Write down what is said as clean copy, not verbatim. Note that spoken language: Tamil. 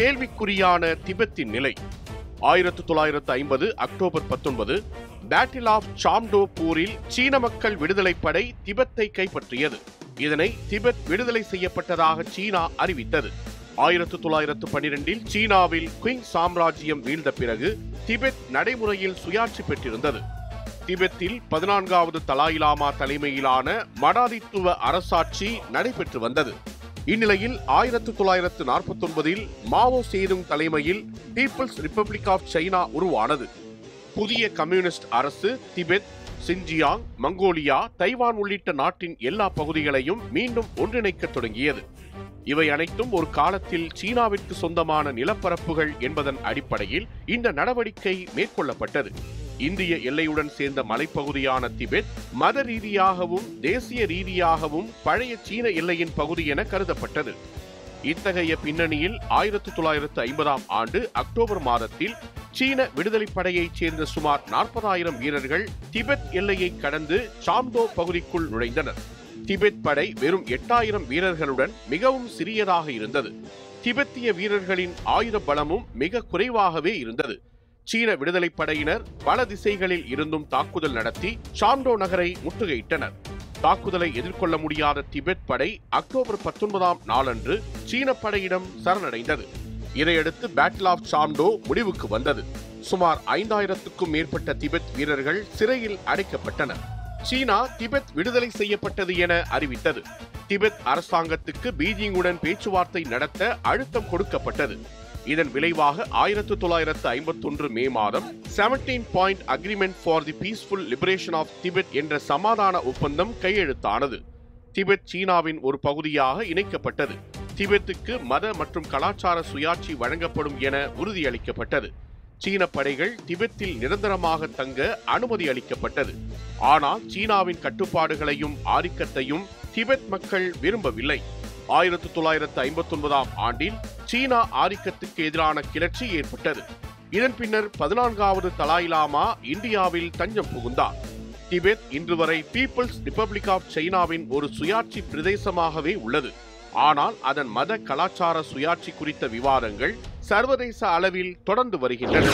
கேள்விக்குறியான திபெத்தின் நிலை. 1950 அக்டோபர் 19 பேட்டில் ஆஃப் சாம்டோ போரில் சீன மக்கள் விடுதலைப்படை திபெத்தை கைப்பற்றியது. இதனை திபெத் விடுதலை செய்யப்பட்டதாக சீனா அறிவித்தது. 1912 சீனாவில் குயிங் சாம்ராஜ்யம் வீழ்ந்த பிறகு திபெத் நடைமுறையில் சுயாட்சி பெற்றிருந்தது. திபெத்தில் 14வது தலாய் லாமா தலைமையிலான மடாதித்துவ அரசாட்சி நடைபெற்று வந்தது. இந்நிலையில் 1949 மாவோ சேதுங் தலைமையில் பீப்புள்ஸ் ரிப்பப்ளிக் ஆஃப் சைனா உருவானது. புதிய கம்யூனிஸ்ட் அரசு திபெத், சின்ஜியாங், மங்கோலியா, தைவான் உள்ளிட்ட நாட்டின் எல்லா பகுதிகளையும் மீண்டும் ஒன்றிணைக்க தொடங்கியது. இவை அனைத்தும் ஒரு காலத்தில் சீனாவிற்கு சொந்தமான நிலப்பரப்புகள் என்பதன் அடிப்படையில் இந்த நடவடிக்கை மேற்கொள்ளப்பட்டது. இந்திய எல்லையுடன் சேர்ந்த மலைப்பகுதியான திபெத் மத ரீதியாகவும் தேசிய ரீதியாகவும் பழைய சீன எல்லையின் பகுதி என கருதப்பட்டது. இத்தகைய பின்னணியில் 1950ஆம் ஆண்டு அக்டோபர் மாதத்தில் சீன விடுதலைப் படையைச் சேர்ந்த சுமார் 40,000 வீரர்கள் திபெத் எல்லையை கடந்து சாம்டோ பகுதிக்குள் நுழைந்தனர். திபெத் படை வெறும் 8,000 வீரர்களுடன் மிகவும் சிறியதாக இருந்தது. திபெத்திய வீரர்களின் ஆயுத பலமும் மிக குறைவாகவே இருந்தது. சீன விடுதலைப் படையினர் பல திசைகளில் இருந்தும் தாக்குதல் நடத்தி சாம்டோ நகரை முற்றுகையிட்டனர். தாக்குதலை எதிர்கொள்ள முடியாத திபெத் படை அக்டோபர் 19ஆம் நாளன்று சீன படையிடம் சரணடைந்தது. இதையடுத்து பேட்டில் ஆஃப் சாம்டோ முடிவுக்கு வந்தது. சுமார் 5,000க்கும் மேற்பட்ட திபெத் வீரர்கள் சிறையில் அடைக்கப்பட்டனர். சீனா திபெத் விடுதலை செய்யப்பட்டது என அறிவித்தது. திபெத் அரசாங்கத்துக்கு பீஜிங்குடன் பேச்சுவார்த்தை நடத்த அழுத்தம் கொடுக்கப்பட்டது. இதன் விளைவாக 1951 மே மாதம் 17 point agreement for the peaceful liberation of Tibet என்ற சமாதான ஒப்பந்தம் கையெழுத்தானது. திபெத் சீனாவின் ஒரு பகுதியாக இணைக்கப்பட்டது. திபெத்துக்கு மத மற்றும் கலாச்சார சுயாட்சி வழங்கப்படும் என உறுதியளிக்கப்பட்டது. சீன படைகள் திபெத்தில் நிரந்தரமாக தங்க அனுமதி அளிக்கப்பட்டது. ஆனால் சீனாவின் கட்டுப்பாடுகளையும் ஆதிக்கத்தையும் திபெத் மக்கள் விரும்பவில்லை. 1959ஆம் ஆண்டில் சீனா ஆதிக்கத்துக்கு எதிரான கிளர்ச்சி ஏற்பட்டது. இதன் பின்னர் 14வது தலாய் லாமா இந்தியாவில் தஞ்சம் புகுந்தார். திபெத் இன்று வரை பீப்புள்ஸ் ரிப்பப்ளிக் ஆஃப் சைனாவின் ஒரு சுயாட்சி பிரதேசமாகவே உள்ளது. ஆனால் அதன் மத கலாச்சார சுயாட்சி குறித்த விவாதங்கள் சர்வதேச அளவில் தொடர்ந்து வருகின்றன.